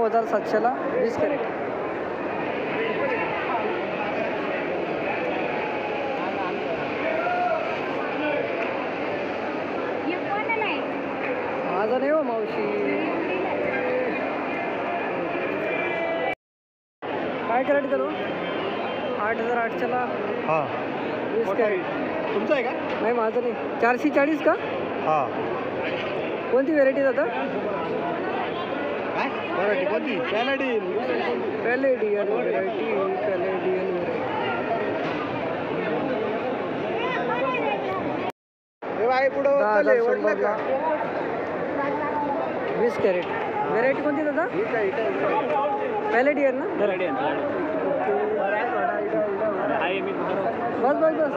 9,700ला 20 crate. माझा नाही हो मावशी. काय कॅरेट करू? 8,800ला 20 कॅरेट. तुमचं आहे का? नाही माझं नाही. 440 का? हां. कोणती व्हेरायटी दादा? काय व्हरायटी कोणती? Canadian variety. Canadian variety. हे पुढं 10,100ला 20 कॅरेट. व्हेरायटी कोणती दादा? पॅलेडियन ना? बस बस बस.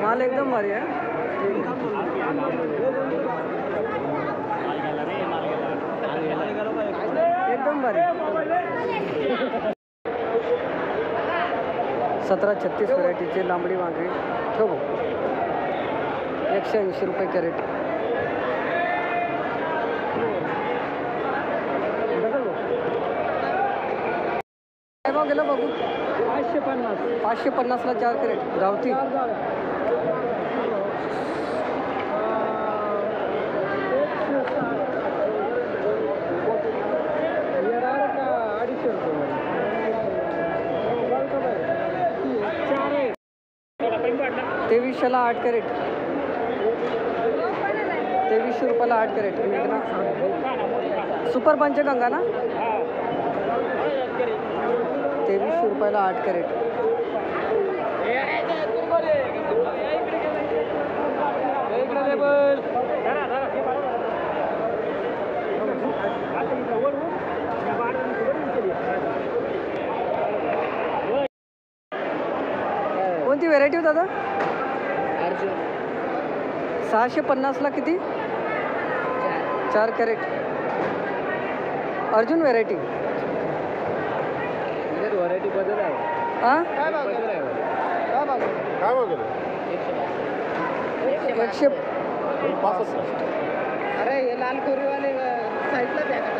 माल एकदम भारी आहे. एकदम भारी. 1736 व्हरायटीचे लांबडी वांगे ठेवू 180 रुपये कॅरेट. काय भाव गेला बघू? 550. 550ला 4 कॅरेट गावठी. ₹2300ला 8 कॅरेट. 2300 रुपयाला 8 कॅरेट. सुपर पंचगंगा ना? 2300 रुपयाला 8 कॅरेट. कोणती व्हेरायटी हो दादा? 650ला किती? 4 कॅरेट. अर्जुन व्हेरायटी. व्हरायटी बदल आहे. हां काय भाव गेला? 165. अरे हे लाल कोरीवाले साईडला द्या का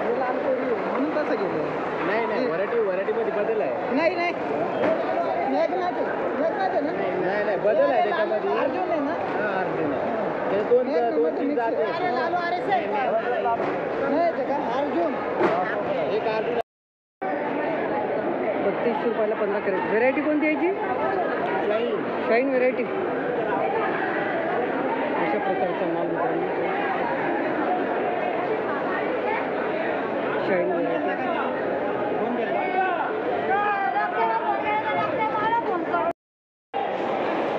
हे लाल कोरी म्हणून कसं गेलं? नाही व्हरायटी मध्ये बदल आहे. नाही बदल आहे त्याच्यामध्ये. अर्जुन आहे ना? हां अर्जुन आहे. ते दोन तीन जाते. अर्जुन एक अर्जुन 3200 रुपयाला 15 कॅरेट. व्हेरायटी कोणती याची? Shine variety. अशा प्रकारचा माल मित्रांनो. Shine variety.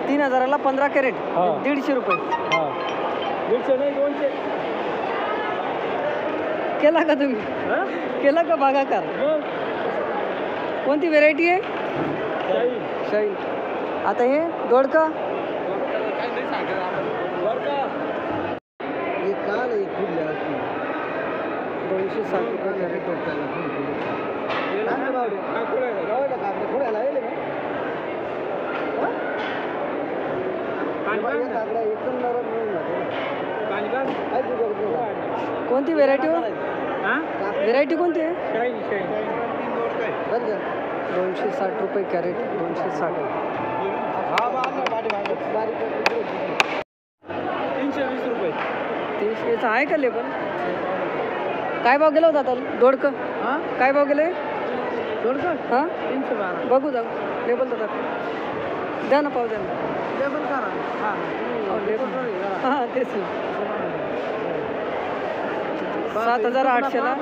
3000ला 15 कॅरेट. 150 रुपये. 150 नाही 200. केला का तुम्ही? केला का भागाकार? कोणती व्हेरायटी आहे? शाईन. आता हे दोडका. हे काल एक खुले 260 रुपये कॅरेट. कोणती व्हेरायटी हो? व्हेरायटी कोणती आहे? 260 रुपये कॅरेट. 260. 320 रुपये. 300 याचा आहे का लेबल? काय भाव गेला होता आता दोडकं? काय भाव गेले दोडकं? हां 312. बघू जाऊ लेबल दादा. द्या ना पाव द्या ना. लेबल करा. हां लेबल. हां तेच ना. 7800ला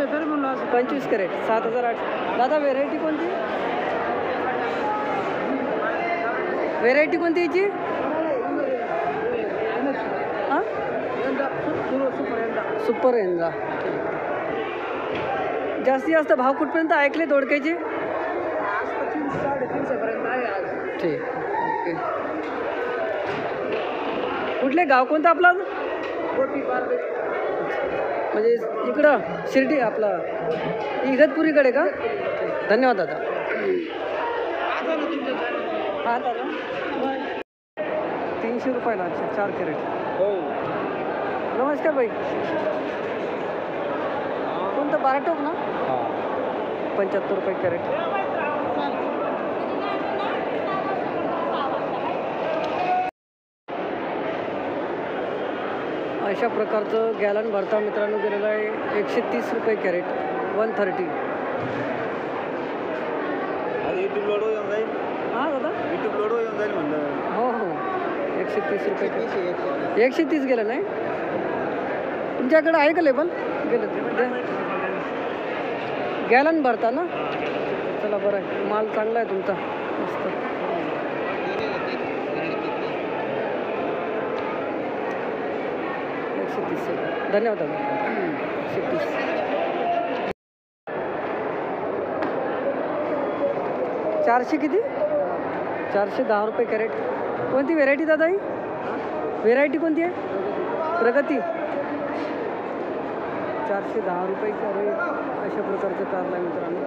25 कॅरेट. 7800. दादा व्हेरायटी कोणती? व्हेरायटी कोणती याची? हां सुपर एंजा. जास्तीत जास्त भाव कुठपर्यंत ऐकले दोडक्याचे? 300-350 पर्यंत आहे आज. ठीक. ओके. कुठले गाव कोणतं आपला? म्हणजे इकडं शिर्डी आपला इगतपुरीकडे का? धन्यवाद दादा. हां दादा 300 रुपयाला 4 कॅरेट. हो नमस्कार भाई. कोणतं 12 टोक ना? 75 रुपये कॅरेट. अशा प्रकारचं गॅलन भरता मित्रांनो गेलेलं आहे 130 रुपये कॅरेट. 130. यूट्यूब लोड येऊन जाईल. हां दादा यूट्यूब लोड येऊन जाईल म्हणलं. हो हो 130 रुपये कॅरेट. 130 गेलं नाही तुमच्याकडे आहे का लेबल? गेलं गॅलन भरता ना? चला बरं आहे, माल चांगला आहे तुमचा मस्त. धन्यवाद दादा. 130. 400 किती? 410 रुपये कॅरेट. कोणती व्हेरायटी दादा ही? व्हेरायटी कोणती आहे? प्रगती. 410 रुपये कॅरेट. अशा प्रकारचं कारला मित्रांनो.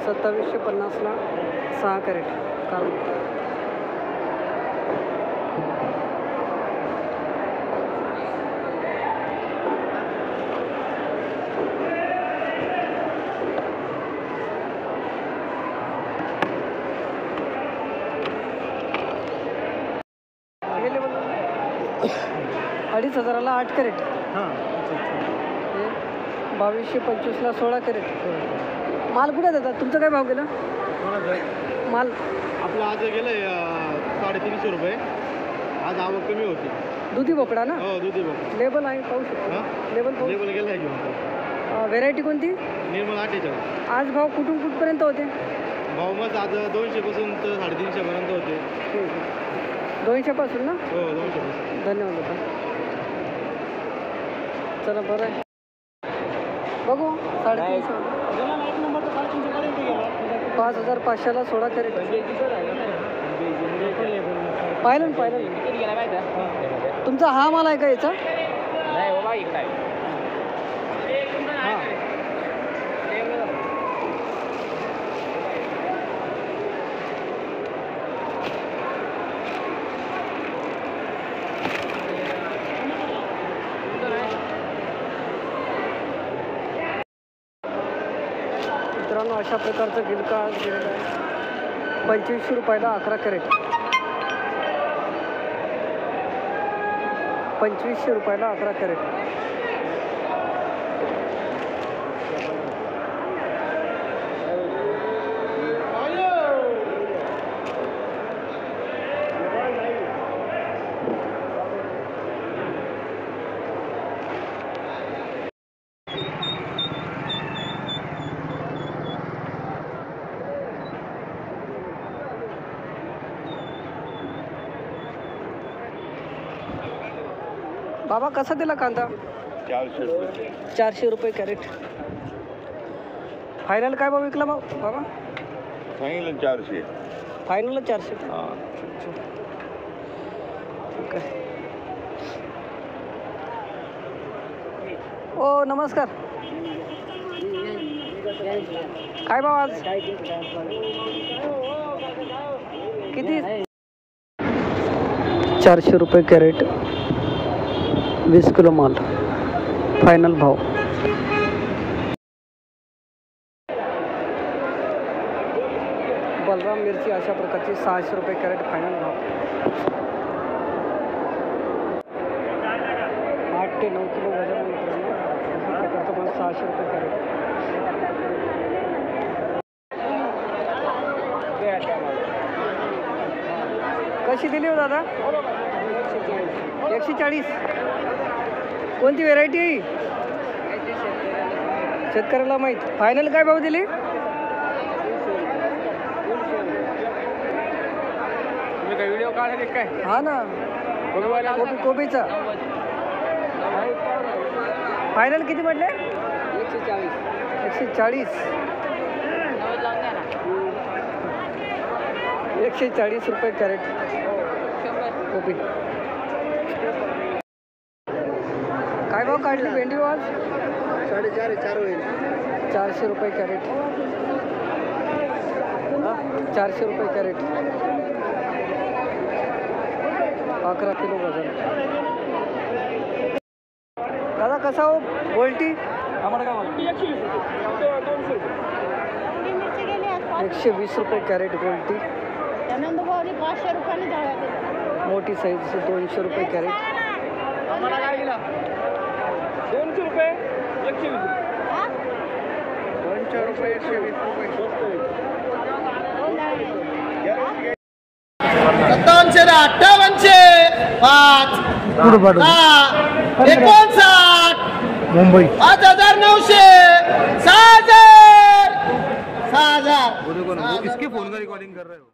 2750ला 6 कॅरेट कारला. गेले बघा 2500ला 8 कॅरेट. हां 2225ला 16 कॅरेट. माल कुठे देतात? तुमचं काय भाव गेला माल? आपलं आज गेलं 350 रुपये. आज आवक कमी होती. दुधी भोपळा ना? हो दुधी भोपळा. लेबल आहे पाहू शकतो. लेबल पाहू. लेबल गेलं आहे घेऊन. व्हेरायटी कोणती? निर्मल 48. आज भाव कुठून कुठपर्यंत होते? भाव मग आज 200 पासून तर 350 पर्यंत होते. 200 पासून ना? हो 200 पासून. धन्यवाद दादा. चला बरं आहे बघू. 350. 5500ला 16 कॅरेट. पाहिलं पाहिलं. तुमचा हा माल आहे का याचा? हां मित्रांनो अशा प्रकारचं गिलका गेलेलं आहे 2500 रुपयाला 11 कॅरेट. 2500 रुपयाला 11 कॅरेट. बाबा कसा दिला कांदा? 400 रुपये. 400 रुपये कॅरेट. फायनल काय भाव विकला बाबा? सांगितलं 400. फायनल 400. हां ठीक आहे. ओ नमस्कार. काय भाव आज? किती? 400 रुपये कॅरेट. 20 किलो माल. फायनल भाव. बलराम मिरची अशा प्रकारची 600 रुपये कॅरेट. फायनल भाव. 8 ते 9 किलो वजन मित्रांनो. अशा प्रकारचं माल 600 रुपये कॅरेट. कशी दिली हो दादा? 140. कोणती व्हेरायटी आहे? शेतकऱ्याला माहीत. फायनल काय भाव दिली? तुम्ही काय व्हिडिओ काढले काय? हा ना कोबीचा. फायनल किती म्हटले? 140. 140 रुपये कॅरेट कोबी. काय भाव काढली भेंडी आज? 450 होईल. 400 रुपये कॅरेट. 400 रुपये कॅरेट. 11 किलो वजन. दादा कसा हो गोल्टी? 120 रुपये कॅरेट गोल्टी. मोठी साईज 200 रुपये कॅरेट. 200 रुपये 120 रुपये 120 रुपये 5758 मुंबई 5900 6000 6000. किसके फोन का रिकॉर्डिंग कर रहे हो?